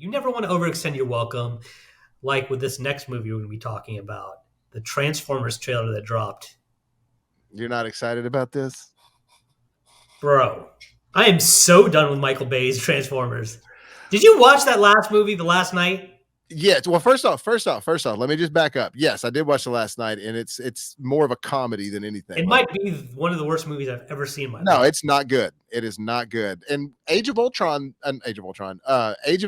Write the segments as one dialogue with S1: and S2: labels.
S1: You never want to overextend your welcome, like with this next movie we're going to be talking about, the Transformers trailer that dropped.
S2: You're not excited about this?
S1: Bro, I am so done with Michael Bay's Transformers. Did you watch that last movie, The Last Night?
S2: Yes. Well, first off, let me just back up. Yes, I did watch the last night, and it's more of a comedy than anything.
S1: It might be one of the worst movies I've ever seen in my
S2: No,
S1: life.
S2: it's not good. It is not good. And Age of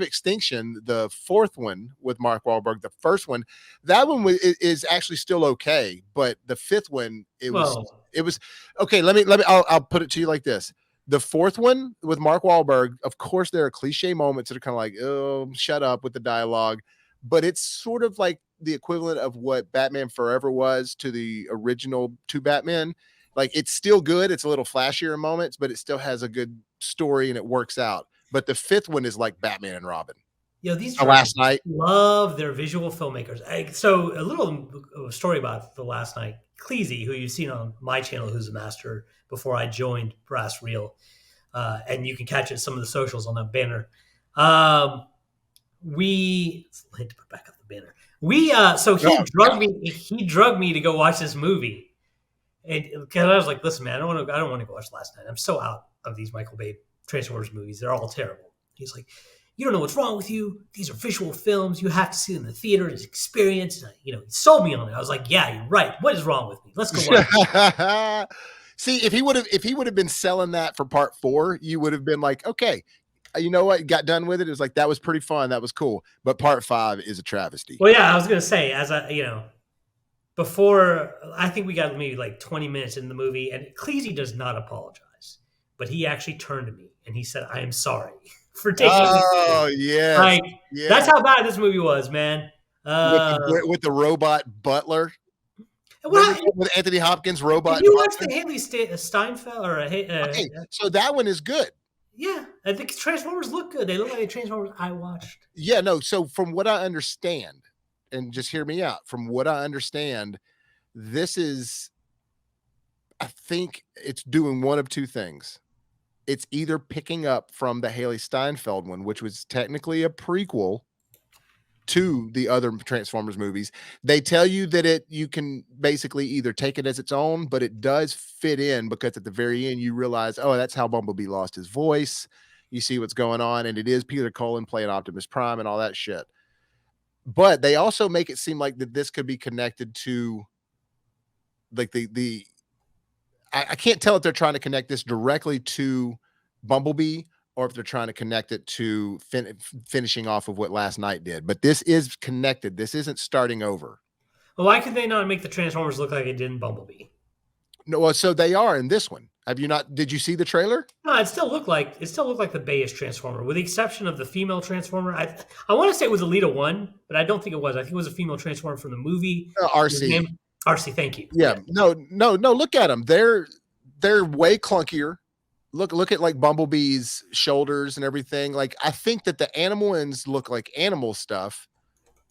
S2: Extinction, the fourth one with Mark Wahlberg, the first one, that one is actually still okay, but the fifth one, it was okay. I'll put it to you like this. The fourth one with Mark Wahlberg, of course, there are cliche moments that are kind of like, oh, shut up with the dialogue. But it's sort of like the equivalent of what Batman Forever was to the original two Batman. Like, it's still good. It's a little flashier in moments, but it still has a good story and it works out. But the fifth one is like Batman and Robin.
S1: These
S2: Last night
S1: love their visual filmmakers. So a little story about The Last Night. Cleasy, who you've seen on my channel, who's a master before I joined BrassRee, and you can catch it some of the socials on that banner. We had to put back up the banner. He drugged me to go watch this movie. Because I was like, listen, man, I don't want to go watch Last Night. I'm so out of these Michael Bay Transformers movies. They're all terrible. He's like, you don't know what's wrong with you. These are visual films. You have to see them in the theater. It's experience. And he sold me on it. I was like, yeah, you're right. What is wrong with me? Let's go watch.
S2: See, if he would have been selling that for part 4, you would have been like, okay, you know what? Got done with it. It was like, that was pretty fun. That was cool. But part 5 is a travesty.
S1: Well, yeah, I was gonna say, before, I think we got maybe like 20 minutes in the movie, and Cleasy does not apologize, but he actually turned to me and he said, I am sorry for taking
S2: yes.
S1: That's how bad this movie was, man.
S2: With the robot butler. With Anthony Hopkins, robot.
S1: Did you watch the Haley Steinfeld?
S2: Okay, so that one is good.
S1: Yeah, I think Transformers look good. They look like the Transformers I watched.
S2: Yeah, no, so from what I understand, and just hear me out, from what I understand, this is, I think it's doing one of two things. It's either picking up from the Haley Steinfeld one, which was technically a prequel to the other Transformers movies. They tell you that you can basically either take it as its own, but it does fit in because at the very end you realize, oh, that's how Bumblebee lost his voice. You see what's going on, and it is Peter Cullen playing Optimus Prime and all that shit. But they also make it seem like that this could be connected to like I can't tell if they're trying to connect this directly to Bumblebee or if they're trying to connect it to finishing off of what Last Night did. But this is connected. This isn't starting over.
S1: Well, why could they not make the Transformers look like it did in Bumblebee?
S2: No, well, so they are in this one. Have you not? Did you see the trailer?
S1: No, it still looked like the Bayish Transformer, with the exception of the female Transformer. I want to say it was Alita 1, but I don't think it was. I think it was a female Transformer from the movie.
S2: RC.
S1: RC, thank you.
S2: Yeah. No. Look at them. They're way clunkier. Look at like Bumblebee's shoulders and everything. Like, I think that the animal ones look like animal stuff.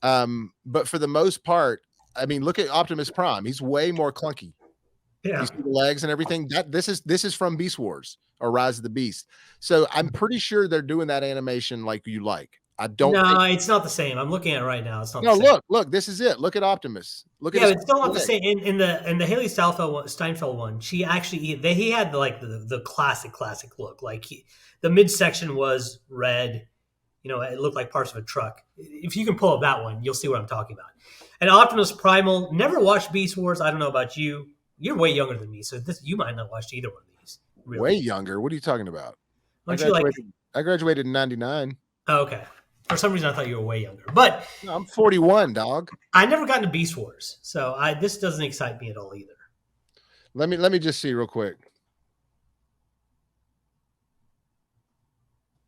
S2: But for the most part, I mean, look at Optimus Prime. He's way more clunky.
S1: Yeah.
S2: You see the legs and everything. This is from Beast Wars or Rise of the Beast. So I'm pretty sure they're doing that animation like you like. I don't.
S1: No, it's not the same. I'm looking at it right now. It's not. No, the
S2: same. Look. This is it. Look at Optimus. Look at.
S1: Yeah, it's still not the same. In the Haley Steinfeld one, he had the classic look. Like the midsection was red. It looked like parts of a truck. If you can pull up that one, you'll see what I'm talking about. And Optimus Primal. Never watched Beast Wars. I don't know about you. You're way younger than me, so you might not watch either one of these.
S2: Really. Way younger? What are you talking about? I graduated in 99.
S1: Oh, okay. For some reason, I thought you were way younger. But
S2: no, I'm 41, dog.
S1: I never got into Beast Wars, so this doesn't excite me at all either.
S2: Let me just see real quick.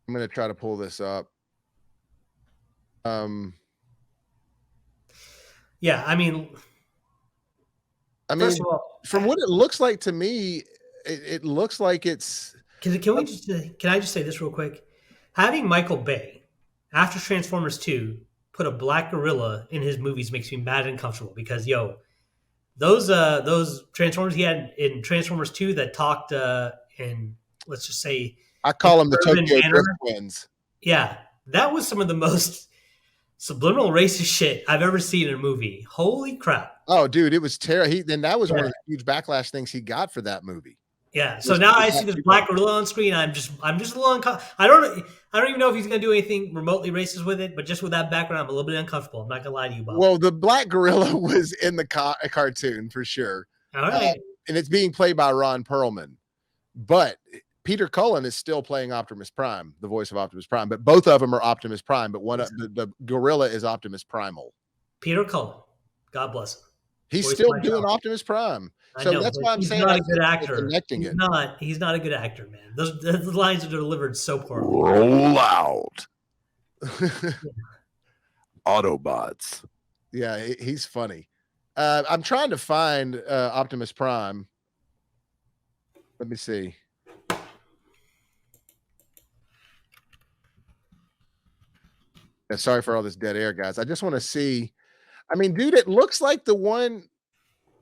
S2: I'm going to try to pull this up.
S1: Yeah, I mean,
S2: first of all, from what it looks like to me, it looks like it's.
S1: Can I just say this real quick? Having Michael Bay, after Transformers 2, put a black gorilla in his movies makes me mad and uncomfortable because those Transformers he had in Transformers 2 that talked in, let's just say,
S2: I call them the Tokyo Drift twins.
S1: Yeah, That was some of the most subliminal racist shit I've ever seen in a movie. Holy crap!
S2: Oh, dude, it was terrible. Then that was
S1: Yeah.
S2: one of the huge backlash things he got for that movie.
S1: Yeah. So
S2: Was
S1: now
S2: was
S1: I
S2: that
S1: see this
S2: too
S1: black
S2: much.
S1: gorilla on screen. I'm just a little I don't even know if he's gonna do anything remotely racist with it, but just with that background, I'm a little bit uncomfortable. I'm not gonna lie to you, Bob.
S2: Well, the black gorilla was in the cartoon for sure,
S1: All
S2: uh,
S1: right.
S2: and it's being played by Ron Perlman. But Peter Cullen is still playing Optimus Prime, the voice of Optimus Prime. But both of them are Optimus Prime. But the gorilla is Optimus Primal.
S1: Peter Cullen. God bless him.
S2: He's
S1: Voice
S2: still
S1: my
S2: doing
S1: child.
S2: Optimus Prime.
S1: I
S2: So
S1: know,
S2: that's
S1: but
S2: why I'm
S1: he's
S2: saying
S1: not
S2: I
S1: a good
S2: think they're
S1: actor.
S2: connecting it.
S1: He's not a good actor, man. Those lines are delivered so poorly.
S2: Roll out. Autobots. Yeah, he's funny. I'm trying to find Optimus Prime. Let me see. Yeah, sorry for all this dead air, guys. I just want to see. I mean, dude, it looks like the one.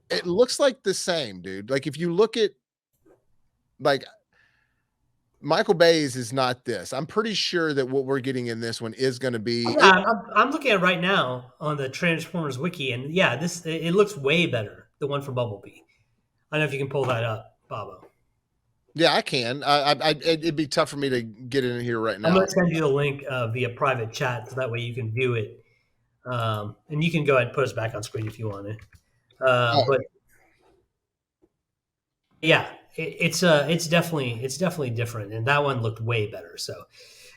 S2: It looks like the same, dude. Like if you look at like Michael Bay's is not this. I'm pretty sure that what we're getting in this one is going to be.
S1: Yeah, I'm looking at it right now on the Transformers wiki, and yeah, it looks way better. The one for Bumblebee. I don't know if you can pull that up, Bobo.
S2: Yeah, I can. It'd be tough for me to get in here right
S1: I'm
S2: now.
S1: going to send you the link via private chat, so that way you can view it, and you can go ahead and put us back on screen if you want it. But yeah, it's definitely different, and that one looked way better. So,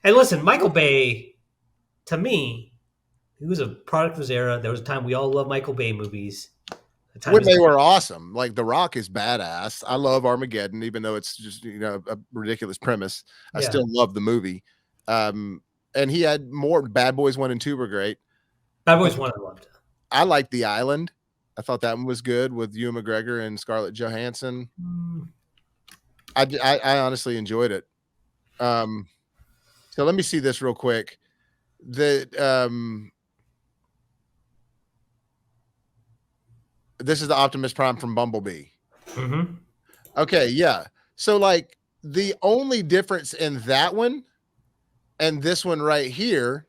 S1: and listen, Michael Bay, to me, he was a product of his era. There was a time we all loved Michael Bay movies.
S2: When they were awesome. Like The Rock is badass. I love Armageddon, even though it's just a ridiculous premise. I still love the movie. And he had more. Bad Boys 1 and 2 were great.
S1: Bad Boys 1 I loved.
S2: I liked The Island. I thought that one was good with Ewan McGregor and Scarlett Johansson. I honestly enjoyed it. So let me see this real quick. This is the Optimus Prime from Bumblebee.
S1: Mm-hmm.
S2: Okay, yeah. So like the only difference in that one and this one right here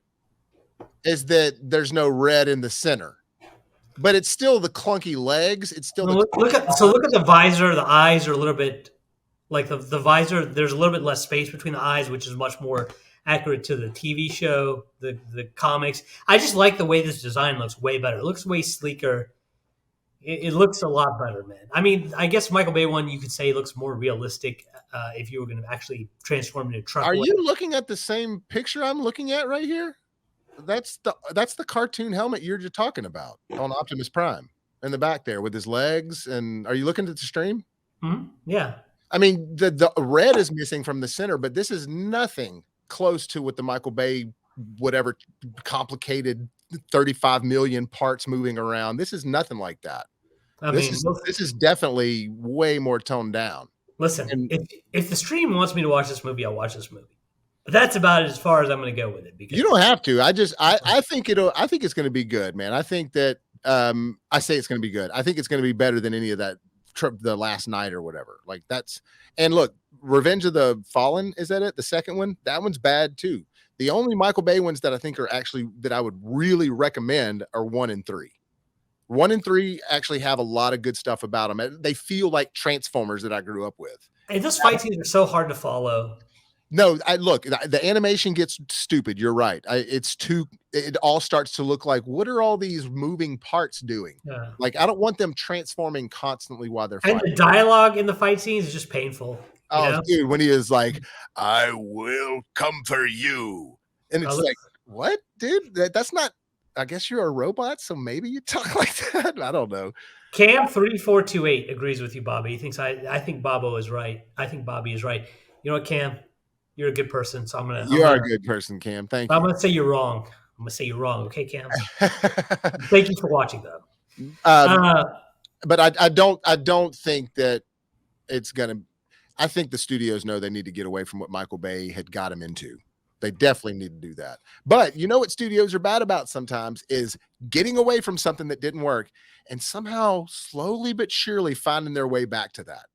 S2: is that there's no red in the center. But it's still the clunky legs. It's still
S1: look at the visor. The eyes are a little bit like the visor. There's a little bit less space between the eyes, which is much more accurate to the TV show, the comics. I just like the way this design looks way better. It looks way sleeker. It looks a lot better, man. I mean, I guess Michael Bay one you could say looks more realistic if you were going to actually transform into a truck.
S2: Are you looking at the same picture I'm looking at right here? That's the cartoon helmet you're just talking about on Optimus Prime in the back there with his legs. And are you looking at the stream?
S1: Mm-hmm. Yeah.
S2: I mean, the red is missing from the center, but this is nothing close to what the Michael Bay, whatever complicated 35 million parts moving around. This is nothing like that. This is definitely way more toned down.
S1: Listen, if the stream wants me to watch this movie, I'll watch this movie. But that's about as far as I'm going to go with it. Because
S2: you don't have to. I think it's going to be good, man. I think that I say it's going to be good. I think it's going to be better than any of that the last night or whatever. Like that's, and look, Revenge of the Fallen, is that it? The second one? That one's bad too. The only Michael Bay ones that I think are actually that I would really recommend are 1 and 3. 1 and 3 actually have a lot of good stuff about them. They feel like Transformers that I grew up with.
S1: And those fight scenes are so hard to follow.
S2: No, look, the animation gets stupid. You're right. It all starts to look like, what are all these moving parts doing?
S1: Yeah.
S2: Like, I don't want them transforming constantly while they're fighting.
S1: And the dialogue in the fight scenes is just painful.
S2: Oh, dude, when he is like, I will come for you. And it's like, what, dude? That's not, I guess you're a robot, so maybe you talk like that. I don't know.
S1: Cam3428 agrees with you, Bobby. He thinks I think Bobo is right. I think Bobby is right. You know what, Cam? You're a good person, so
S2: You are a good person, Cam. Thank you.
S1: I'm gonna say you're wrong. I'm gonna say you're wrong. Okay, Cam. Thank you for watching, though.
S2: But I don't think that it's gonna. I think the studios know they need to get away from what Michael Bay had got him into. They definitely need to do that. But you know what studios are bad about sometimes is getting away from something that didn't work and somehow slowly but surely finding their way back to that.